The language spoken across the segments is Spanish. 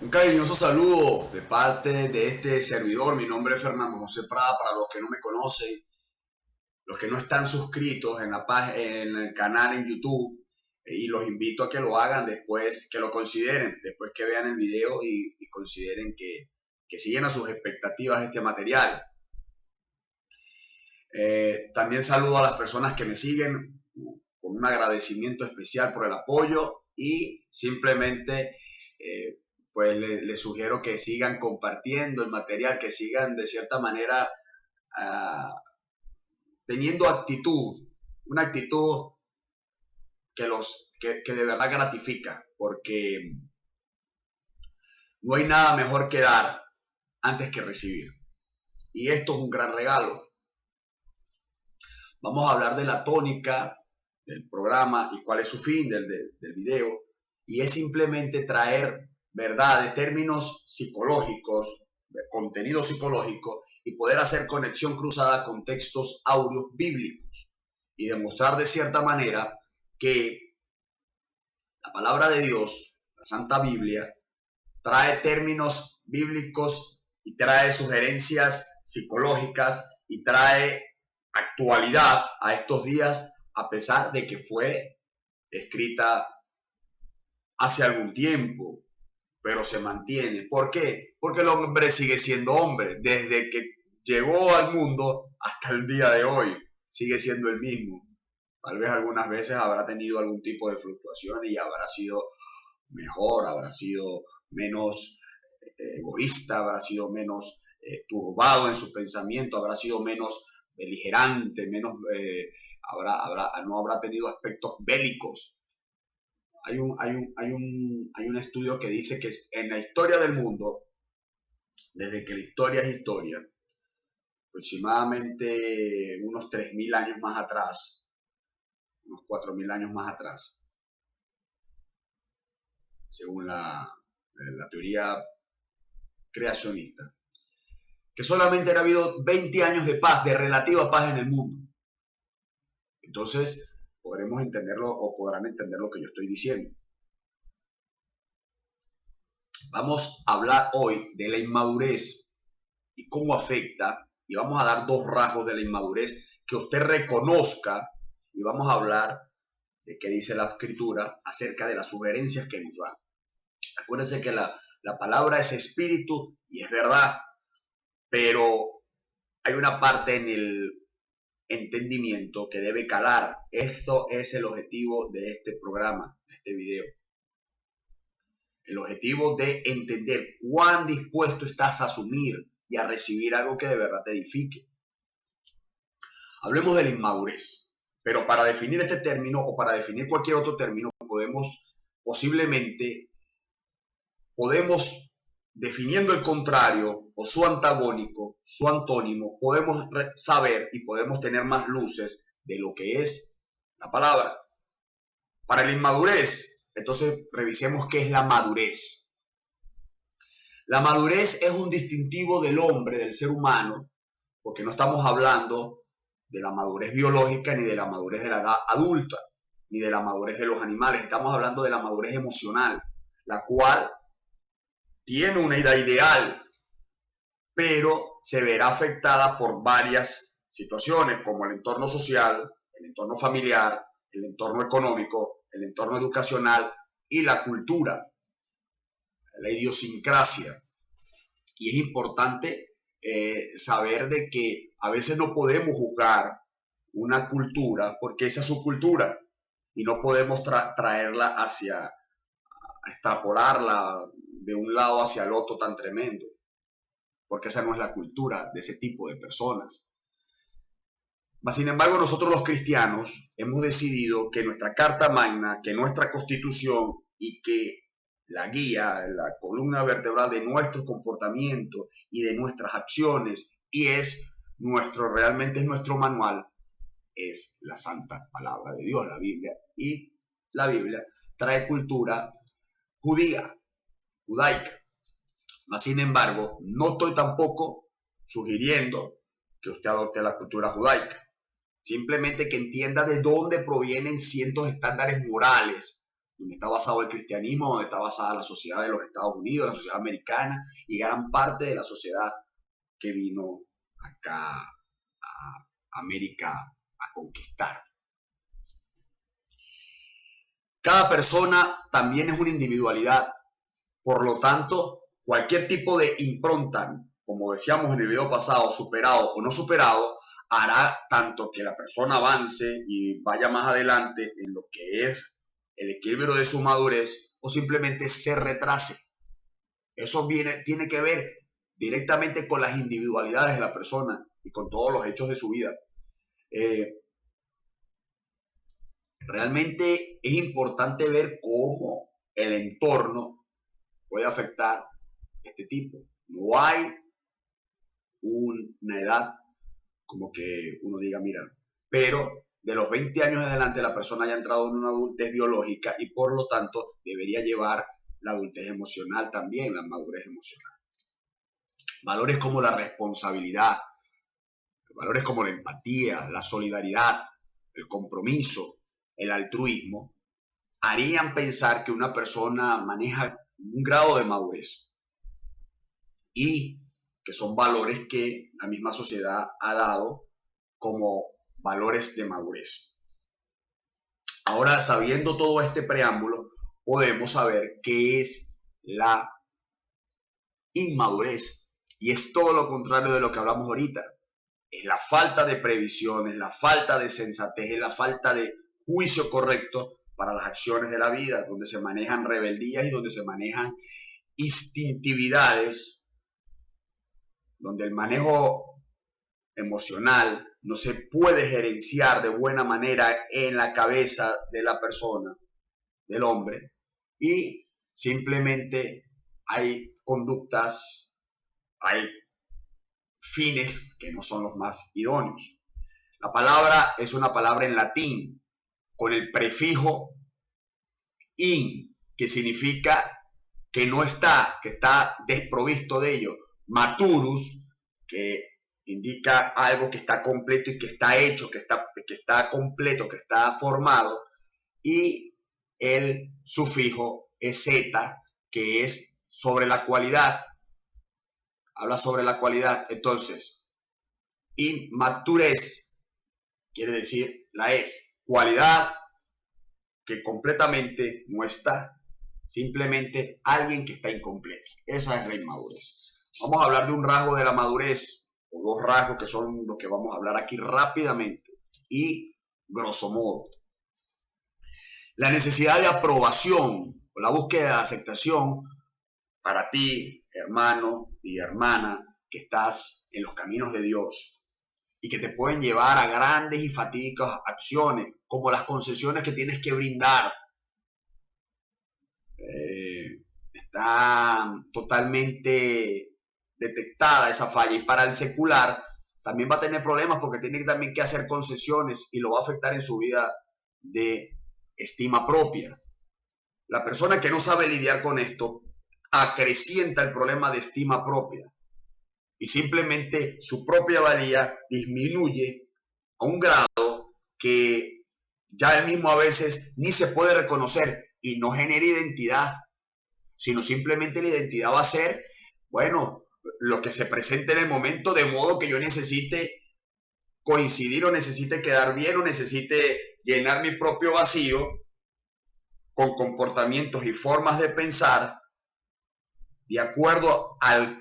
Un cariñoso saludo de parte de este servidor. Mi nombre es Fernando José Prada. Para los que no me conocen, los que no están suscritos en el canal en YouTube, y los invito a que lo hagan después, que lo consideren, después que vean el video y consideren que siguen a sus expectativas este material. También saludo a las personas que me siguen con un agradecimiento especial por el apoyo y simplemente pues les sugiero que sigan compartiendo el material, que sigan de cierta manera teniendo actitud, una actitud que de verdad gratifica, porque no hay nada mejor que dar antes que recibir. Y esto es un gran regalo. Vamos a hablar de la tónica del programa y cuál es su fin del video. Y es simplemente traer verdades, términos psicológicos, contenido psicológico, y poder hacer conexión cruzada con textos áureos bíblicos y demostrar de cierta manera que la palabra de Dios, la Santa Biblia, trae términos bíblicos y trae sugerencias psicológicas y trae actualidad a estos días, a pesar de que fue escrita hace algún tiempo, pero se mantiene. ¿Por qué? Porque el hombre sigue siendo hombre. Desde que llegó al mundo hasta el día de hoy, sigue siendo el mismo. Tal vez algunas veces habrá tenido algún tipo de fluctuación y habrá sido mejor, habrá sido menos egoísta, habrá sido menos turbado en su pensamiento, habrá sido menos beligerante, menos no habrá tenido aspectos bélicos. Hay un estudio que dice que en la historia del mundo, desde que la historia es historia, aproximadamente unos 3.000 años más atrás, unos 4.000 años más atrás, según la teoría creacionista, que solamente ha habido 20 años de paz, de relativa paz en el mundo. Entonces, podremos entenderlo o podrán entender lo que yo estoy diciendo. Vamos a hablar hoy de la inmadurez y cómo afecta, y vamos a dar dos rasgos de la inmadurez que usted reconozca, y vamos a hablar de qué dice la Escritura acerca de las sugerencias que nos da. Acuérdense que la palabra es espíritu y es verdad, pero hay una parte en el entendimiento que debe calar. Esto es el objetivo de este programa, de este video. El objetivo de entender cuán dispuesto estás a asumir y a recibir algo que de verdad te edifique. Hablemos de la inmadurez, pero para definir este término o para definir cualquier otro término podemos definiendo el contrario o su antagónico, su antónimo, podemos saber y podemos tener más luces de lo que es la palabra. Para la inmadurez, entonces revisemos qué es la madurez. La madurez es un distintivo del hombre, del ser humano, porque no estamos hablando de la madurez biológica, ni de la madurez de la edad adulta, ni de la madurez de los animales. Estamos hablando de la madurez emocional, la cual tiene una edad ideal, pero se verá afectada por varias situaciones, como el entorno social, el entorno familiar, el entorno económico, el entorno educacional y la cultura, la idiosincrasia. Y es importante saber de que a veces no podemos juzgar una cultura porque esa es su cultura y no podemos traerla extrapolarla de un lado hacia el otro tan tremendo, porque esa no es la cultura de ese tipo de personas. Sin embargo, nosotros los cristianos hemos decidido que nuestra Carta Magna, que nuestra Constitución y que la guía, la columna vertebral de nuestro comportamiento y de nuestras acciones, y realmente es nuestro manual, es la santa palabra de Dios, la Biblia. Y la Biblia trae cultura judaica. Sin embargo, no estoy tampoco sugiriendo que usted adopte la cultura judaica. Simplemente que entienda de dónde provienen ciertos estándares morales donde está basado el cristianismo, donde está basada la sociedad de los Estados Unidos, la sociedad americana y gran parte de la sociedad que vino acá a América a conquistar. Cada persona también es una individualidad, por lo tanto, cualquier tipo de impronta, como decíamos en el video pasado, superado o no superado, hará tanto que la persona avance y vaya más adelante en lo que es el equilibrio de su madurez o simplemente se retrase. Eso tiene que ver directamente con las individualidades de la persona y con todos los hechos de su vida. Realmente es importante ver cómo el entorno puede afectar este tipo. No hay una edad como que uno diga, mira, pero de los 20 años en adelante la persona haya entrado en una adultez biológica y por lo tanto debería llevar la adultez emocional también, la madurez emocional. Valores como la responsabilidad, valores como la empatía, la solidaridad, el compromiso, el altruismo, harían pensar que una persona maneja un grado de madurez y que son valores que la misma sociedad ha dado como valores de madurez. Ahora, sabiendo todo este preámbulo, podemos saber qué es la inmadurez. Y es todo lo contrario de lo que hablamos ahorita. Es la falta de previsión, es la falta de sensatez, es la falta de juicio correcto para las acciones de la vida, donde se manejan rebeldías y donde se manejan instintividades, donde el manejo emocional no se puede gerenciar de buena manera en la cabeza de la persona, del hombre, y simplemente hay conductas, hay fines que no son los más idóneos. La palabra es una palabra en latín con el prefijo in, que significa que no está, que está desprovisto de ello. Maturus, que indica algo que está completo y que está hecho, que está completo, que está formado. Y el sufijo es z, que es sobre la cualidad. Habla sobre la cualidad. Entonces, inmadurez quiere decir la es. Cualidad que completamente no está. Simplemente alguien que está incompleto. Esa es la inmadurez. Vamos a hablar de un rasgo de la madurez, o dos rasgos que son los que vamos a hablar aquí rápidamente y grosso modo. La necesidad de aprobación o la búsqueda de aceptación para ti, hermano y hermana, que estás en los caminos de Dios y que te pueden llevar a grandes y fatídicas acciones, como las concesiones que tienes que brindar. Está totalmente detectada esa falla, y para el secular también va a tener problemas porque tiene también que hacer concesiones y lo va a afectar en su vida de estima propia. La persona que no sabe lidiar con esto acrecienta el problema de estima propia y simplemente su propia valía disminuye a un grado que ya él mismo a veces ni se puede reconocer y no genera identidad, sino simplemente la identidad va a ser, bueno, lo que se presente en el momento, de modo que yo necesite coincidir o necesite quedar bien o necesite llenar mi propio vacío con comportamientos y formas de pensar de acuerdo a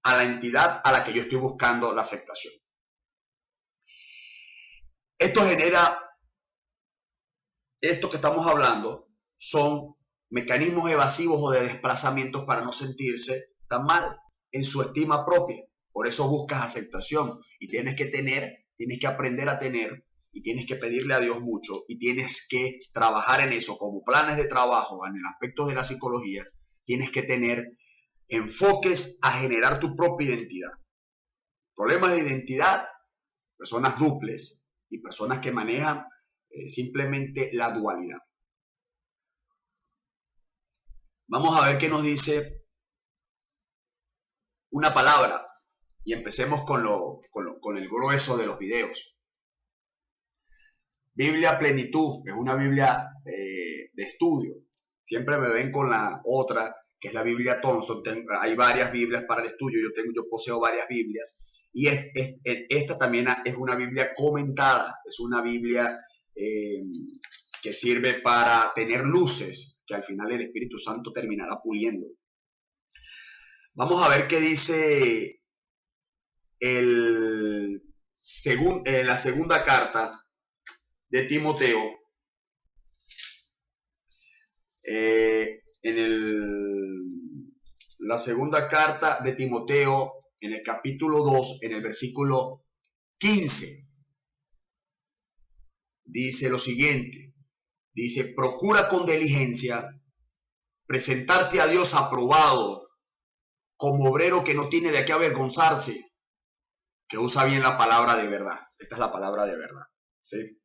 la entidad a la que yo estoy buscando la aceptación. Esto que estamos hablando son mecanismos evasivos o de desplazamientos para no sentirse tan mal en su estima propia. Por eso buscas aceptación y tienes que aprender a tener y tienes que pedirle a Dios mucho y tienes que trabajar en eso como planes de trabajo en el aspecto de la psicología. Tienes que tener enfoques a generar tu propia identidad. Problemas de identidad, personas duples y personas que manejan simplemente la dualidad. Vamos a ver qué nos dice una palabra y empecemos con el grueso de los videos. Biblia Plenitud, es una Biblia de estudio. Siempre me ven con la otra, que es la Biblia Thompson. Hay varias Biblias para el estudio, yo poseo varias Biblias. Y esta también es una Biblia comentada, es una Biblia que sirve para tener luces, que al final el Espíritu Santo terminará puliendo. Vamos a ver qué dice la segunda carta de Timoteo, la segunda carta de Timoteo, en el capítulo 2, en el versículo 15, dice lo siguiente, dice, procura con diligencia presentarte a Dios aprobado, como obrero que no tiene de qué avergonzarse, que usa bien la palabra de verdad. Esta es la palabra de verdad, ¿sí?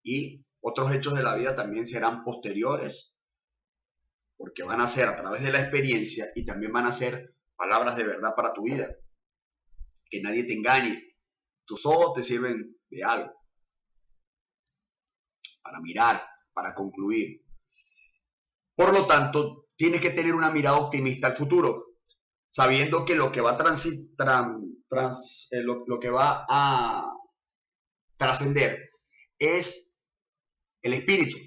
Y otros hechos de la vida también serán posteriores, porque van a ser a través de la experiencia y también van a ser palabras de verdad para tu vida. Que nadie te engañe. Tus ojos te sirven de algo, para mirar, para concluir. Por lo tanto, tienes que tener una mirada optimista al futuro, sabiendo que lo que va a trascender es el espíritu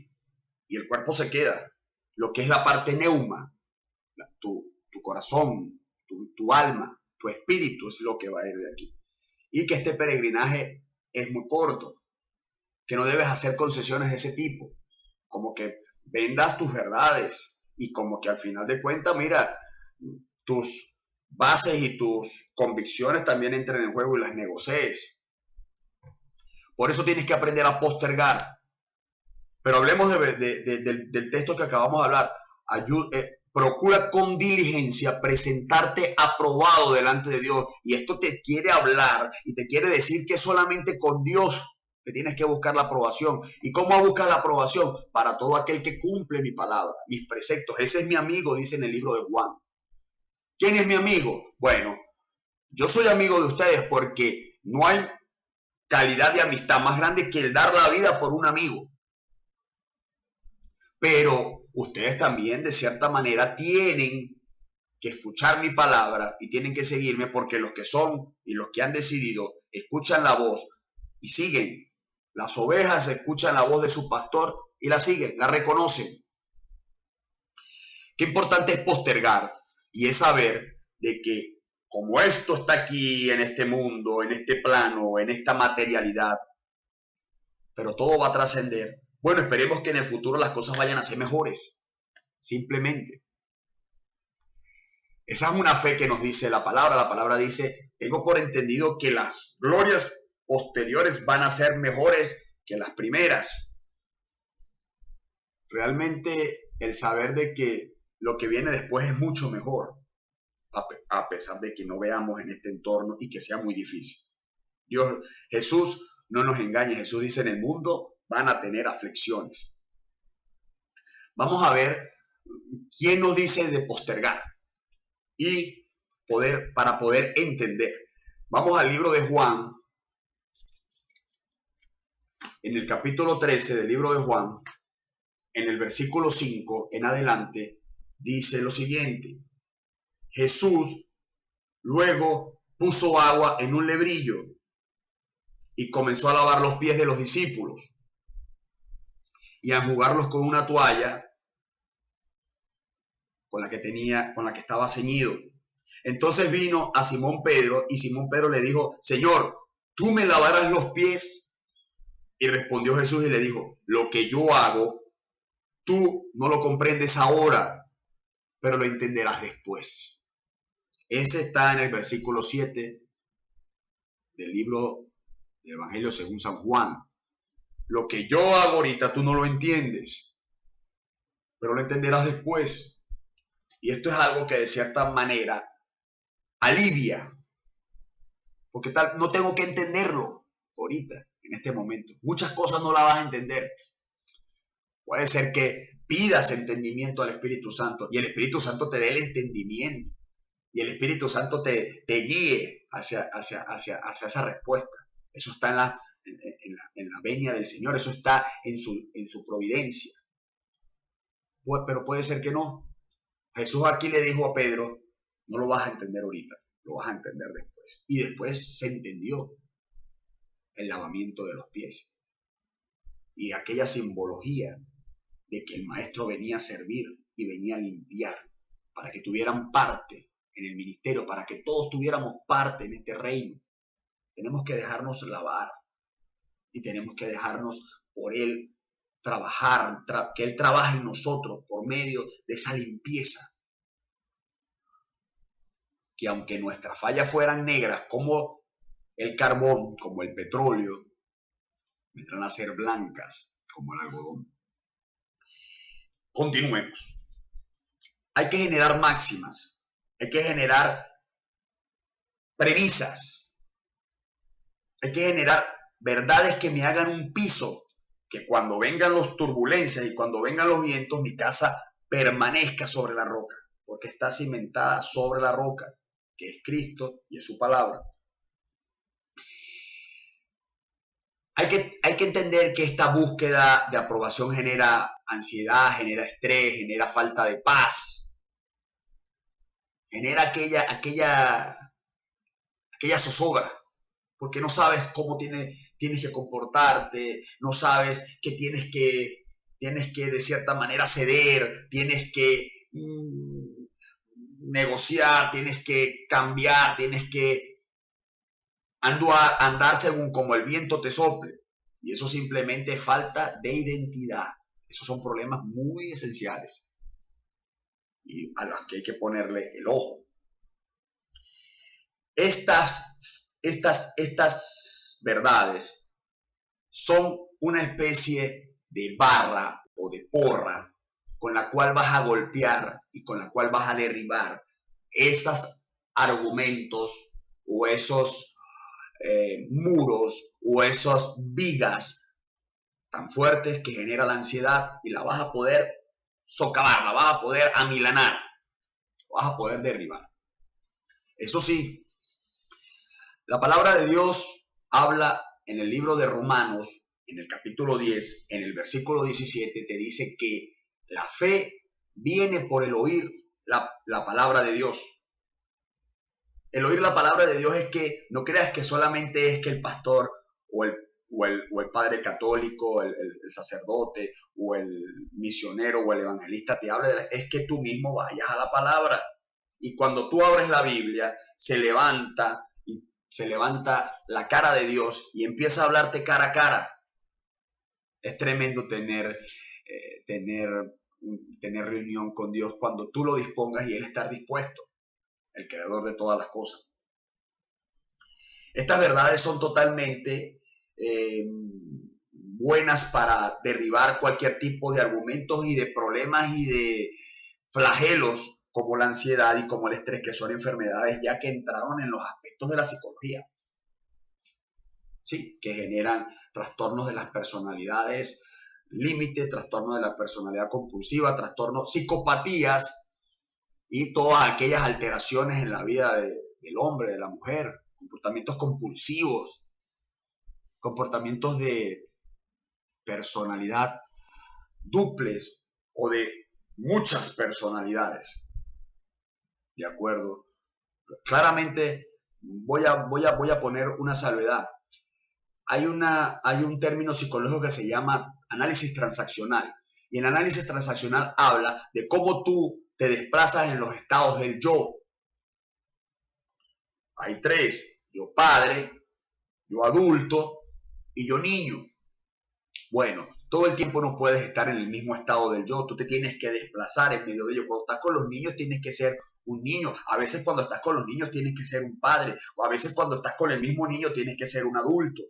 y el cuerpo se queda. Lo que es la parte neuma, tu corazón, tu alma, tu espíritu es lo que va a ir de aquí. Y que este peregrinaje es muy corto, que no debes hacer concesiones de ese tipo, como que vendas tus verdades y como que al final de cuentas, mira, tus bases y tus convicciones también entren en juego y las negocies. Por eso tienes que aprender a postergar. Pero hablemos del texto que acabamos de hablar. Procura con diligencia presentarte aprobado delante de Dios. Y esto te quiere hablar y te quiere decir que solamente con Dios que tienes que buscar la aprobación. ¿Y cómo buscas la aprobación? Para todo aquel que cumple mi palabra, mis preceptos. Ese es mi amigo, dice en el libro de Juan. ¿Quién es mi amigo? Bueno, yo soy amigo de ustedes porque no hay calidad de amistad más grande que el dar la vida por un amigo. Pero ustedes también, de cierta manera, tienen que escuchar mi palabra y tienen que seguirme, porque los que son y los que han decidido escuchan la voz y siguen. Las ovejas escuchan la voz de su pastor y la siguen, la reconocen. Qué importante es postergar y es saber de que como esto está aquí en este mundo, en este plano, en esta materialidad, pero todo va a trascender. Bueno, esperemos que en el futuro las cosas vayan a ser mejores, simplemente. Esa es una fe que nos dice la palabra. La palabra dice, tengo por entendido que las glorias posteriores van a ser mejores que las primeras. Realmente el saber de que lo que viene después es mucho mejor, a pesar de que no veamos en este entorno y que sea muy difícil. Jesús no nos engaña. Jesús dice, en el mundo van a tener aflicciones. Vamos a ver quién nos dice de postergar y para poder entender. Vamos al libro de Juan, en el capítulo 13 del libro de Juan, en el versículo 5 en adelante, dice lo siguiente. Jesús luego puso agua en un lebrillo y comenzó a lavar los pies de los discípulos y a enjugarlos con una toalla con la que estaba ceñido. Entonces vino a Simón Pedro y Simón Pedro le dijo, Señor, ¿tú me lavarás los pies? Y respondió Jesús y le dijo, lo que yo hago, tú no lo comprendes ahora, pero lo entenderás después. Ese está en el versículo 7 del libro del Evangelio según San Juan. Lo que yo hago ahorita tú no lo entiendes, pero lo entenderás después. Y esto es algo que de cierta manera alivia, porque no tengo que entenderlo ahorita, en este momento. Muchas cosas no las vas a entender. Puede ser que pidas entendimiento al Espíritu Santo y el Espíritu Santo te dé el entendimiento y el Espíritu Santo te guíe hacia esa respuesta. Eso está en la venia del Señor, eso está en su providencia. Pues, pero puede ser que no. Jesús aquí le dijo a Pedro, no lo vas a entender ahorita, lo vas a entender después. Y después se entendió el lavamiento de los pies y aquella simbología de que el maestro venía a servir y venía a limpiar para que tuvieran parte en el ministerio, para que todos tuviéramos parte en este reino. Tenemos que dejarnos lavar y tenemos que dejarnos por Él trabajar, que Él trabaje en nosotros por medio de esa limpieza. Que aunque nuestras fallas fueran negras como el carbón, como el petróleo, vendrán a ser blancas como el algodón. Continuemos. Hay que generar máximas, hay que generar premisas, hay que generar verdades que me hagan un piso, que cuando vengan las turbulencias y cuando vengan los vientos, mi casa permanezca sobre la roca, porque está cimentada sobre la roca, que es Cristo y es su palabra. Hay que entender que esta búsqueda de aprobación genera ansiedad, genera estrés, genera falta de paz, genera aquella zozobra, porque no sabes cómo tienes que comportarte, no sabes que tienes que de cierta manera ceder, tienes que negociar, tienes que cambiar, tienes que andar según como el viento te sople. Y eso simplemente es falta de identidad. Esos son problemas muy esenciales y a los que hay que ponerle el ojo. Estas verdades son una especie de barra o de porra con la cual vas a golpear y con la cual vas a derribar esos argumentos o esos muros o esas vigas tan fuertes que genera la ansiedad, y la vas a poder socavar, la vas a poder amilanar, la vas a poder derribar. Eso sí, la palabra de Dios habla en el libro de Romanos, en el capítulo 10, en el versículo 17, te dice que la fe viene por el oír la palabra de Dios. El oír la palabra de Dios es que no creas que solamente es que el pastor o el padre católico, el sacerdote o el misionero o el evangelista te hable, es que tú mismo vayas a la palabra. Y cuando tú abres la Biblia, se levanta la cara de Dios y empieza a hablarte cara a cara. Es tremendo tener reunión con Dios cuando tú lo dispongas y Él estar dispuesto, el creador de todas las cosas. Estas verdades son totalmente buenas para derribar cualquier tipo de argumentos y de problemas y de flagelos como la ansiedad y como el estrés, que son enfermedades ya que entraron en los aspectos de la psicología, ¿sí? Que generan trastornos de las personalidades límite, trastornos de la personalidad compulsiva, trastornos, psicopatías y todas aquellas alteraciones en la vida del hombre, de la mujer, comportamientos compulsivos, comportamientos de personalidad duples o de muchas personalidades. ¿De acuerdo? Claramente voy a poner una salvedad. Hay un término psicológico que se llama análisis transaccional. Y el análisis transaccional habla de cómo tú te desplazas en los estados del yo. Hay tres: yo padre, yo adulto y yo niño. Bueno, todo el tiempo no puedes estar en el mismo estado del yo. Tú te tienes que desplazar en medio de ello. Cuando estás con los niños tienes que ser un niño. A veces cuando estás con los niños tienes que ser un padre. O a veces cuando estás con el mismo niño tienes que ser un adulto.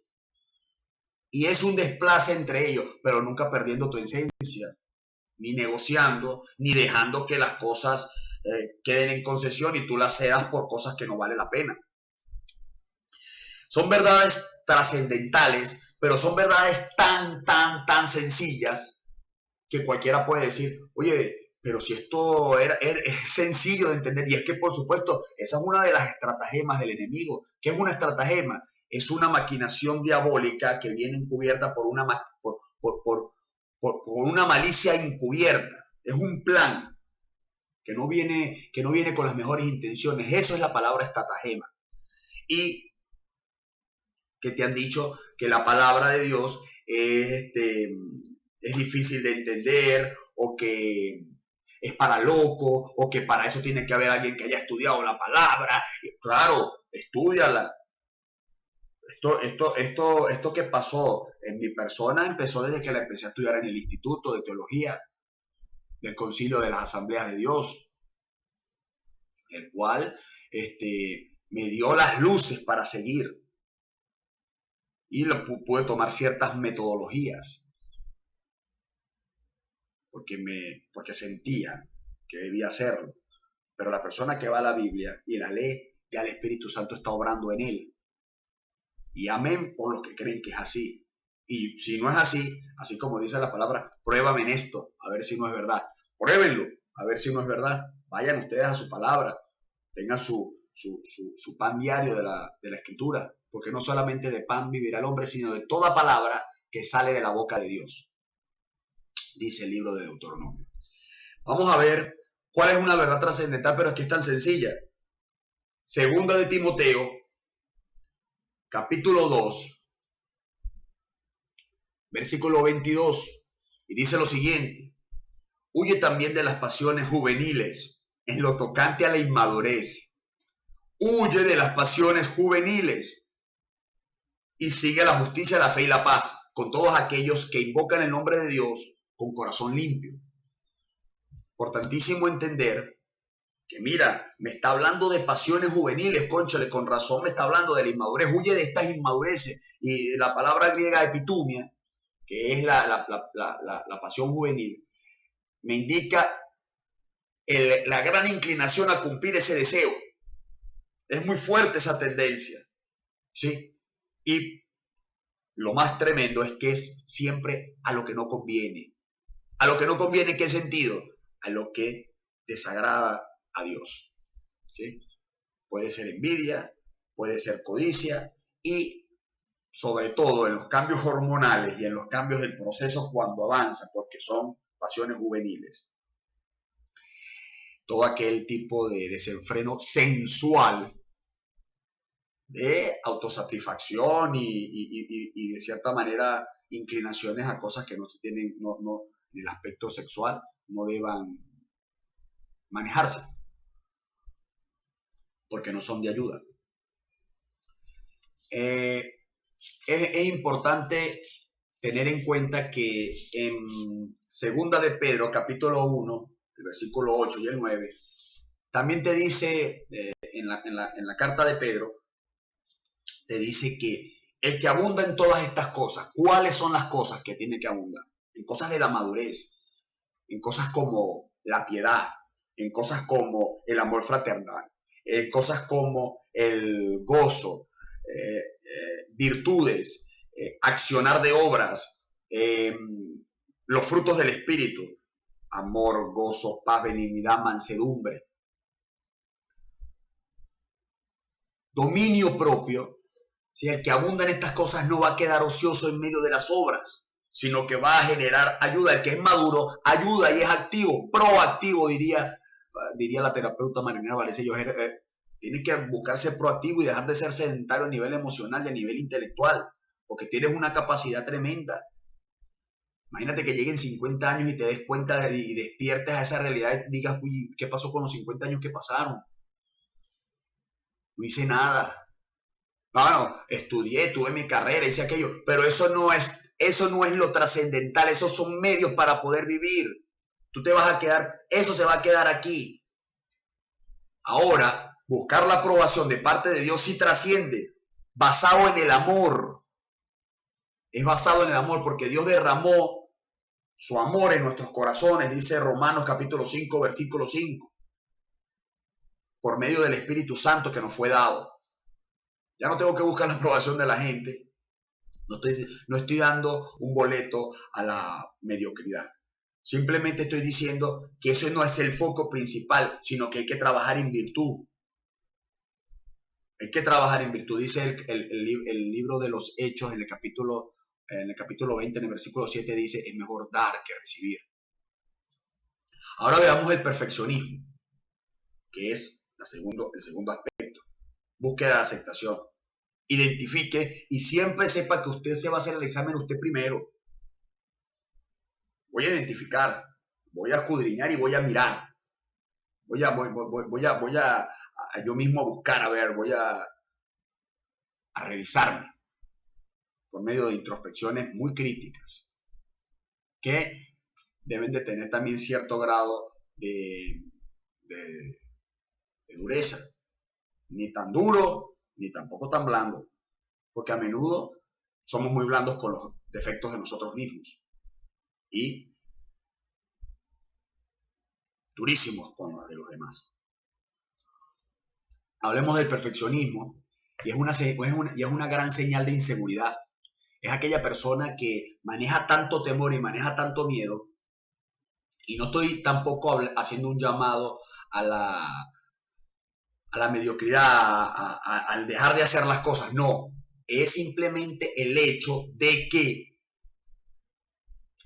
Y es un desplace entre ellos, pero nunca perdiendo tu esencia, ni negociando, ni dejando que las cosas queden en concesión y tú las cedas por cosas que no vale la pena. Son verdades trascendentales, pero son verdades tan sencillas que cualquiera puede decir: oye, pero si esto es sencillo de entender, y es que por supuesto esa es una de las estratagemas del enemigo. ¿Qué es una estratagema? Es una maquinación diabólica que viene encubierta por una malicia encubierta. Es un plan que no viene con las mejores intenciones. Eso es la palabra estratagema. Y que te han dicho que la palabra de Dios es difícil de entender, o que es para loco, o que para eso tiene que haber alguien que haya estudiado la palabra. Claro, estúdiala. Esto que pasó en mi persona empezó desde que la empecé a estudiar en el Instituto de Teología del Concilio de las Asambleas de Dios, el cual me dio las luces para seguir, y pude tomar ciertas metodologías porque sentía que debía hacerlo. Pero la persona que va a la Biblia y la lee, ya el Espíritu Santo está obrando en él. Y amén por los que creen que es así. Y si no es así, así como dice la palabra, pruébame en esto, a ver si no es verdad. Pruébenlo, a ver si no es verdad. Vayan ustedes a su palabra, tengan su pan diario de la Escritura, porque no solamente de pan vivirá el hombre, sino de toda palabra que sale de la boca de Dios, dice el libro de Deuteronomio. Vamos a ver cuál es una verdad trascendental, pero es que es tan sencilla. Segunda de Timoteo, capítulo 2, versículo 22, y dice lo siguiente: huye también de las pasiones juveniles en lo tocante a la inmadurez. Huye de las pasiones juveniles y sigue la justicia, la fe y la paz con todos aquellos que invocan el nombre de Dios con corazón limpio. Importantísimo entender que, mira, me está hablando de pasiones juveniles, cónchale, con razón me está hablando de la inmadurez. Huye de estas inmadureces. Y la palabra griega epitumia, que es la pasión juvenil, me indica la gran inclinación a cumplir ese deseo. Es muy fuerte esa tendencia, ¿sí? Y lo más tremendo es que es siempre a lo que no conviene. ¿A lo que no conviene en qué sentido? A lo que desagrada a Dios, ¿sí? Puede ser envidia, puede ser codicia, y sobre todo en los cambios hormonales y en los cambios del proceso cuando avanza, porque son pasiones juveniles. Todo aquel tipo de desenfreno sensual, de autosatisfacción y de cierta manera inclinaciones a cosas que no tienen, en el aspecto sexual, no deban manejarse, porque no son de ayuda. Es importante tener en cuenta que en Segunda de Pedro, capítulo 1, el versículo 8 y el 9, también te dice, en la carta de Pedro, te dice que el que abunda en todas estas cosas, ¿cuáles son las cosas que tiene que abundar? En cosas de la madurez, en cosas como la piedad, en cosas como el amor fraternal, en cosas como el gozo, virtudes, accionar de obras, los frutos del Espíritu: amor, gozo, paz, benignidad, mansedumbre, dominio propio. Si el que abunda en estas cosas no va a quedar ocioso en medio de las obras, sino que va a generar ayuda. El que es maduro ayuda y es activo, proactivo, diría la terapeuta Marinera Valecellos. Tienes que buscar ser proactivo y dejar de ser sedentario a nivel emocional y a nivel intelectual, porque tienes una capacidad tremenda. Imagínate que lleguen 50 años y te des cuenta y despiertes a esa realidad y digas: uy, ¿qué pasó con los 50 años que pasaron? No hice nada. Bueno, estudié, tuve mi carrera, hice aquello, pero eso no es lo trascendental. Esos son medios para poder vivir. Tú te vas a quedar, eso se va a quedar aquí. Ahora, buscar la aprobación de parte de Dios sí trasciende, basado en el amor. Es basado en el amor, porque Dios derramó su amor en nuestros corazones, dice Romanos capítulo 5, versículo 5, por medio del Espíritu Santo que nos fue dado. Ya no tengo que buscar la aprobación de la gente. No estoy dando un boleto a la mediocridad. Simplemente estoy diciendo que eso no es el foco principal, sino que hay que trabajar en virtud. Hay que trabajar en virtud. Dice el libro de los Hechos en el capítulo 20, en el versículo 7, dice, es mejor dar que recibir. Ahora veamos el perfeccionismo, que es el segundo aspecto. Búsqueda de aceptación. Identifique y siempre sepa que usted se va a hacer el examen usted primero. Voy a identificar, voy a escudriñar y voy a mirar. Voy a yo mismo buscar, a ver, voy a revisarme por medio de introspecciones muy críticas que deben de tener también cierto grado de dureza. Ni tan duro, ni tampoco tan blando, porque a menudo somos muy blandos con los defectos de nosotros mismos y durísimos con los de los demás. Hablemos del perfeccionismo y es una gran señal de inseguridad. Es aquella persona que maneja tanto temor y maneja tanto miedo, y no estoy tampoco haciendo un llamado a la mediocridad, al dejar de hacer las cosas, no. Es simplemente el hecho de que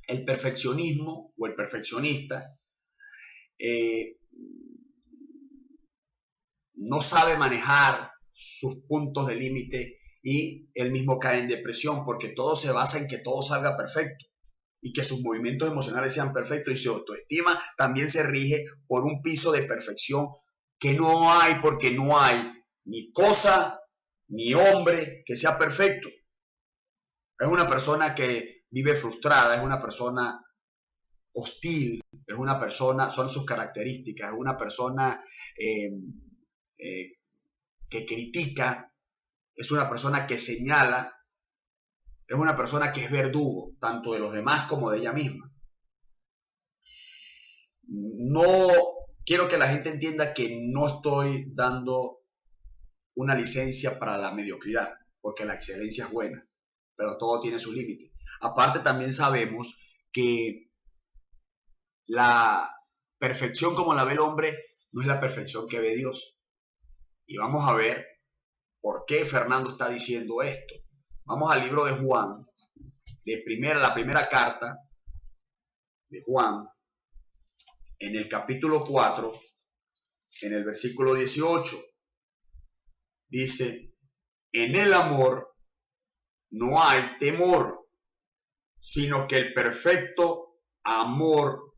el perfeccionismo o el perfeccionista no sabe manejar sus puntos de límite y él mismo cae en depresión porque todo se basa en que todo salga perfecto y que sus movimientos emocionales sean perfectos, y su autoestima también se rige por un piso de perfección que no hay, porque no hay ni cosa ni hombre que sea perfecto. Es una persona que vive frustrada, es una persona hostil, es una persona, son sus características, es una persona que critica, es una persona que señala, es una persona que es verdugo, tanto de los demás como de ella misma. No quiero que la gente entienda que no estoy dando una licencia para la mediocridad, porque la excelencia es buena, pero todo tiene su límite. Aparte, también sabemos que la perfección como la ve el hombre no es la perfección que ve Dios. Y vamos a ver por qué Fernando está diciendo esto. Vamos al libro de Juan, la primera carta de Juan, en el capítulo 4, en el versículo 18, dice, en el amor no hay temor, sino que el perfecto amor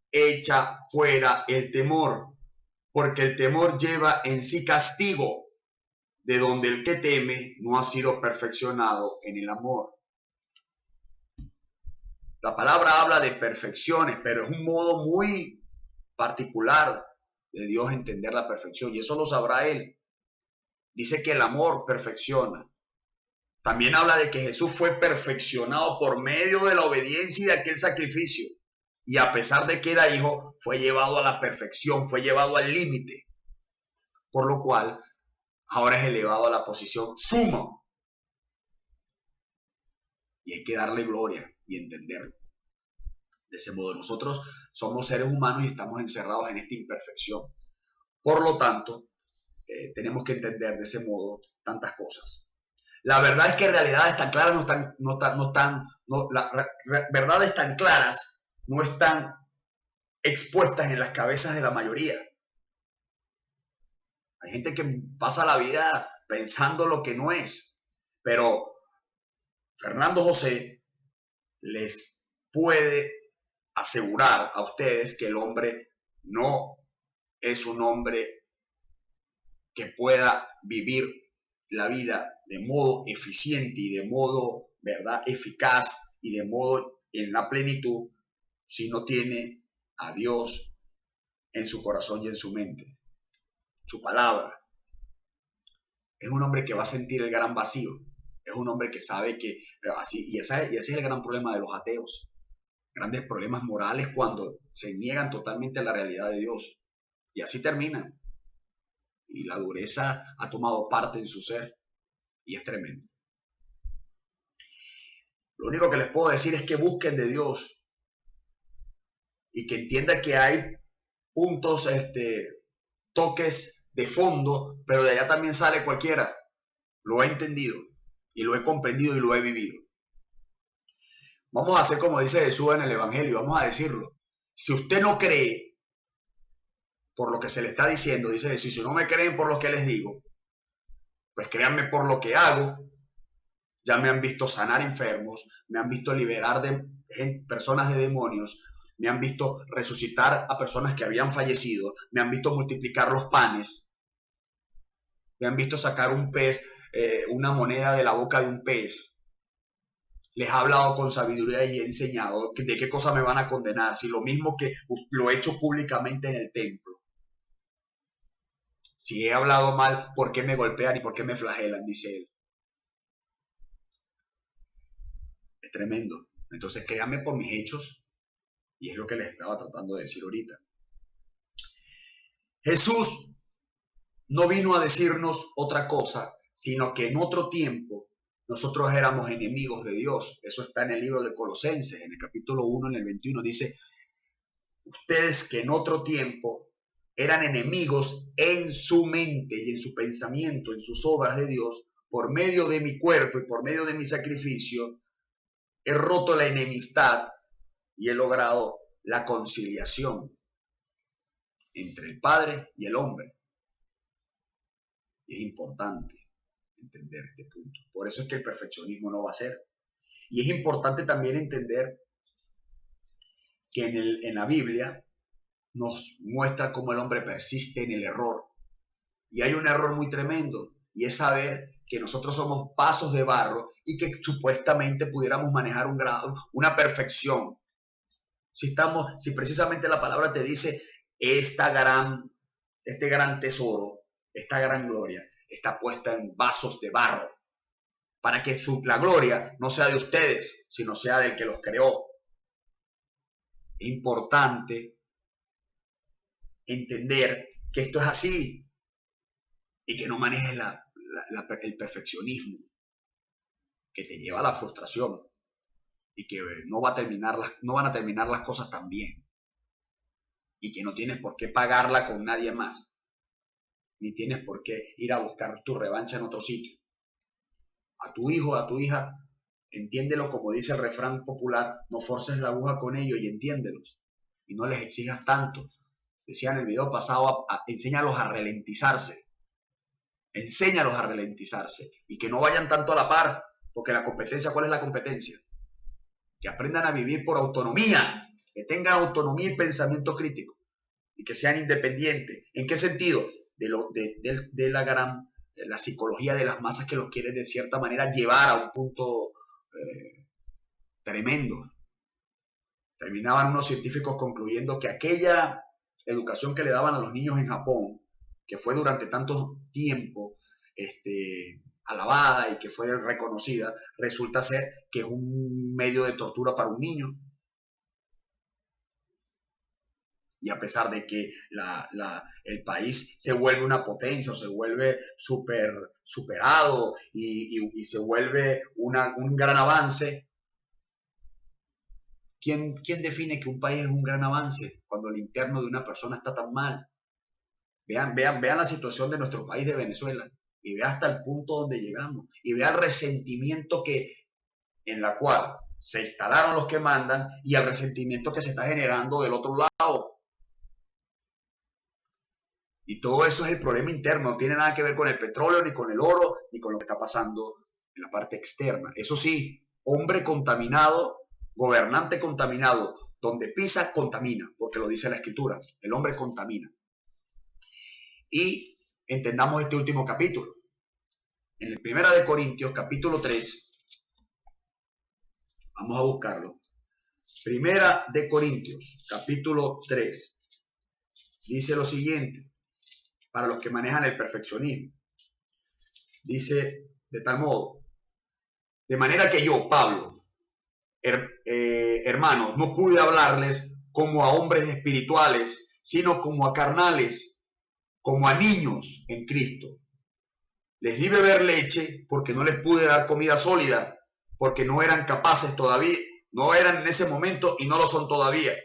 echa fuera el temor, porque el temor lleva en sí castigo, de donde el que teme no ha sido perfeccionado en el amor. La palabra habla de perfecciones, pero es un modo muy particular de Dios entender la perfección, y eso lo sabrá Él. Dice que el amor perfecciona. También habla de que Jesús fue perfeccionado por medio de la obediencia y de aquel sacrificio. Y a pesar de que era hijo, fue llevado a la perfección, fue llevado al límite. Por lo cual, ahora es elevado a la posición suma. Y hay que darle gloria y entenderlo. De ese modo, nosotros somos seres humanos y estamos encerrados en esta imperfección. Por lo tanto, tenemos que entender de ese modo tantas cosas. La verdad es que realidades tan claras verdades tan claras no están expuestas en las cabezas de la mayoría. Hay gente que pasa la vida pensando lo que no es, pero Fernando José les puede asegurar a ustedes que el hombre no es un hombre que pueda vivir la vida de modo eficiente y de modo, ¿verdad?, eficaz y de modo en la plenitud si no tiene a Dios en su corazón y en su mente. Su palabra. Es un hombre que va a sentir el gran vacío. Es un hombre que sabe que así, y ese es el gran problema de los ateos. Grandes problemas morales cuando se niegan totalmente a la realidad de Dios. Y así terminan. Y la dureza ha tomado parte en su ser. Y es tremendo. Lo único que les puedo decir es que busquen de Dios. y que entienda que hay puntos, toques de fondo, pero de allá también sale cualquiera. Lo he entendido y lo he comprendido y lo he vivido. Vamos a hacer como dice Jesús en el Evangelio, vamos a decirlo. Si usted no cree por lo que se le está diciendo, dice Jesús, si no me creen por lo que les digo, pues créanme por lo que hago. Ya me han visto sanar enfermos, me han visto liberar de personas de demonios, me han visto resucitar a personas que habían fallecido, me han visto multiplicar los panes, me han visto sacar un pez, una moneda de la boca de un pez. Les he hablado con sabiduría y he enseñado de qué cosa me van a condenar, si lo mismo que lo he hecho públicamente en el templo. Si he hablado mal, ¿por qué me golpean y por qué me flagelan? Dice él. Es tremendo. Entonces créanme por mis hechos, y es lo que les estaba tratando de decir ahorita. Jesús no vino a decirnos otra cosa, sino que en otro tiempo nosotros éramos enemigos de Dios. Eso está en el libro de Colosenses, en el capítulo 1, en el 21, dice, ustedes que en otro tiempo eran enemigos en su mente y en su pensamiento, en sus obras de Dios, por medio de mi cuerpo y por medio de mi sacrificio, he roto la enemistad y he logrado la conciliación entre el Padre y el hombre. Y es importante entender este punto. Por eso es que el perfeccionismo no va a ser. Y es importante también entender que en la Biblia nos muestra cómo el hombre persiste en el error. Y hay un error muy tremendo, y es saber que nosotros somos vasos de barro y que supuestamente pudiéramos manejar un grado, una perfección. Si precisamente la palabra te dice este gran tesoro, esta gran gloria, está puesta en vasos de barro, para que la gloria no sea de ustedes, sino sea del que los creó. Es importante entender que esto es así y que no manejes el perfeccionismo, que te lleva a la frustración y que no van a terminar las cosas tan bien, y que no tienes por qué pagarla con nadie más, ni tienes por qué ir a buscar tu revancha en otro sitio. A tu hijo, a tu hija, entiéndelo como dice el refrán popular, no forces la aguja con ellos y entiéndelos, y no les exijas tanto. Decía en el video pasado, enséñalos a ralentizarse. Enséñalos a ralentizarse y que no vayan tanto a la par, porque la competencia, ¿cuál es la competencia? Que aprendan a vivir por autonomía, que tengan autonomía y pensamiento crítico y que sean independientes. ¿En qué sentido? De la psicología de las masas que los quiere de cierta manera llevar a un punto tremendo. Terminaban unos científicos concluyendo que aquella educación que le daban a los niños en Japón, que fue durante tanto tiempo alabada y que fue reconocida, resulta ser que es un medio de tortura para un niño. Y a pesar de que el país se vuelve una potencia o se vuelve superado y se vuelve un gran avance, ¿quién define que un país es un gran avance cuando el interno de una persona está tan mal? Vean la situación de nuestro país, de Venezuela, y vean hasta el punto donde llegamos, y vean el resentimiento en la cual se instalaron los que mandan y el resentimiento que se está generando del otro lado. Y todo eso es el problema interno, no tiene nada que ver con el petróleo, ni con el oro, ni con lo que está pasando en la parte externa. Eso sí, hombre contaminado, gobernante contaminado, donde pisa contamina, porque lo dice la Escritura, el hombre contamina. Y entendamos este último capítulo. En el 1 de Corintios, capítulo 3, vamos a buscarlo. 1 de Corintios, capítulo 3, dice lo siguiente, para los que manejan el perfeccionismo. Dice de tal modo, de manera que yo, Pablo, hermanos, no pude hablarles como a hombres espirituales, sino como a carnales, como a niños en Cristo. Les di beber leche porque no les pude dar comida sólida, porque no eran capaces todavía, no eran en ese momento y no lo son todavía.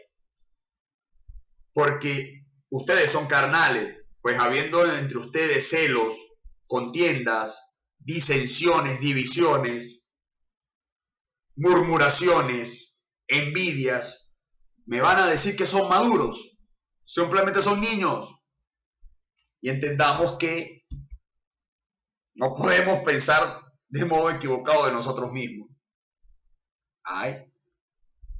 porque ustedes son carnales, pues habiendo entre ustedes celos, contiendas, disensiones, divisiones, murmuraciones, envidias, me van a decir que son maduros, simplemente son niños. Y entendamos que no podemos pensar de modo equivocado de nosotros mismos. Hay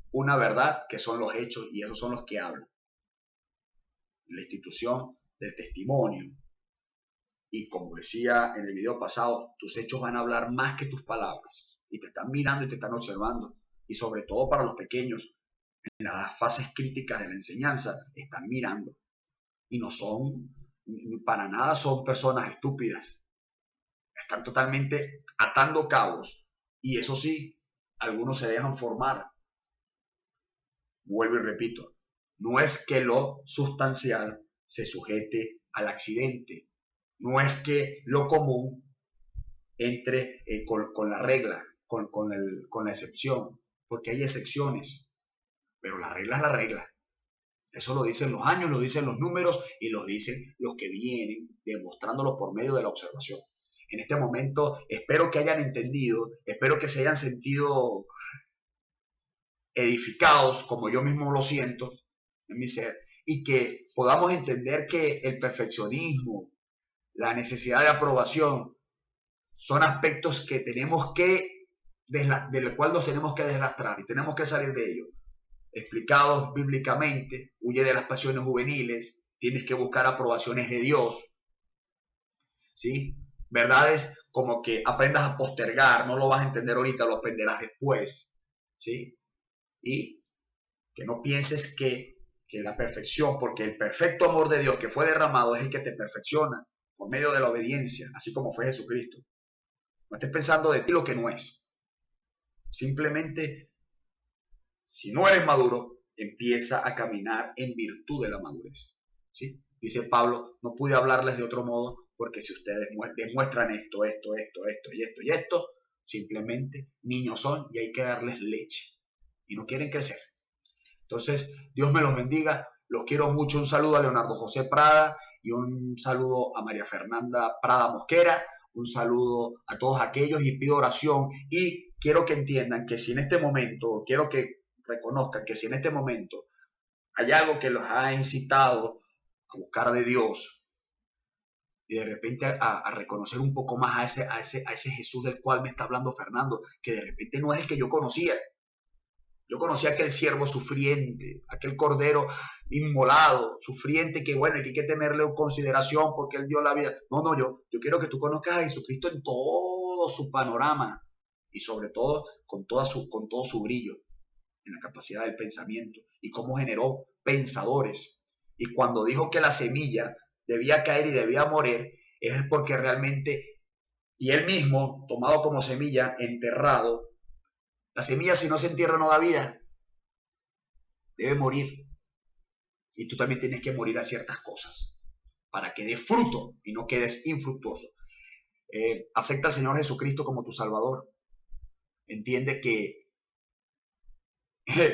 una verdad que son los hechos y esos son los que hablan. La institución del testimonio. Y como decía en el video pasado, tus hechos van a hablar más que tus palabras. Y te están mirando y te están observando. Y sobre todo para los pequeños, en las fases críticas de la enseñanza, están mirando. Y no son, para nada son personas estúpidas. Están totalmente atando cabos. Y eso sí, algunos se dejan formar. Vuelvo y repito, no es que lo sustancial se sujete al accidente. No es que lo común entre con la regla, con la excepción, porque hay excepciones, pero la regla es la regla. Eso lo dicen los años, lo dicen los números y lo dicen los que vienen demostrándolo por medio de la observación. En este momento espero que hayan entendido, espero que se hayan sentido edificados como yo mismo lo siento en mi ser y que podamos entender que el perfeccionismo, la necesidad de aprobación son aspectos que tenemos que, del cual nos tenemos que deslastrar y tenemos que salir de ellos. Explicados bíblicamente, huye de las pasiones juveniles, tienes que buscar aprobaciones de Dios, ¿sí? Verdades como que aprendas a postergar, no lo vas a entender ahorita, lo aprenderás después, ¿sí? Y que no pienses que la perfección, porque el perfecto amor de Dios que fue derramado es el que te perfecciona por medio de la obediencia, así como fue Jesucristo. No estés pensando de ti lo que no es. Simplemente, si no eres maduro, empieza a caminar en virtud de la madurez. ¿Sí? Dice Pablo, no pude hablarles de otro modo porque si ustedes demuestran esto y esto, simplemente niños son y hay que darles leche. Y no quieren crecer. Entonces, Dios me los bendiga. Los quiero mucho. Un saludo a Leonardo José Prada y un saludo a María Fernanda Prada Mosquera. Un saludo a todos aquellos y pido oración. Y quiero que entiendan que si en este momento, quiero que reconozcan que si en este momento hay algo que los ha incitado a buscar de Dios y de repente a reconocer un poco más a ese Jesús del cual me está hablando Fernando, que de repente no es el que yo conocía. Yo conocía aquel siervo sufriente, aquel cordero inmolado, sufriente, que bueno, que hay que tenerle en consideración porque él dio la vida. No, yo quiero que tú conozcas a Jesucristo en todo su panorama y sobre todo con todo su brillo, en la capacidad del pensamiento y cómo generó pensadores. Y cuando dijo que la semilla debía caer y debía morir, es porque realmente, y él mismo, tomado como semilla, enterrado, la semilla si no se entierra no da vida, debe morir. Y tú también tienes que morir a ciertas cosas para que des fruto y no quedes infructuoso. Acepta al Señor Jesucristo como tu Salvador. Entiende que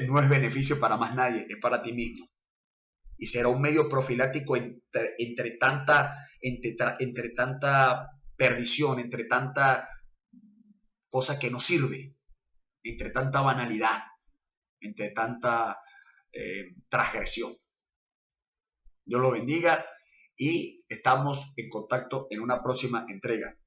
no es beneficio para más nadie, es para ti mismo. Y será un medio profiláctico entre tanta perdición, entre tanta cosa que no sirve, entre tanta banalidad, entre tanta transgresión. Dios lo bendiga y estamos en contacto en una próxima entrega.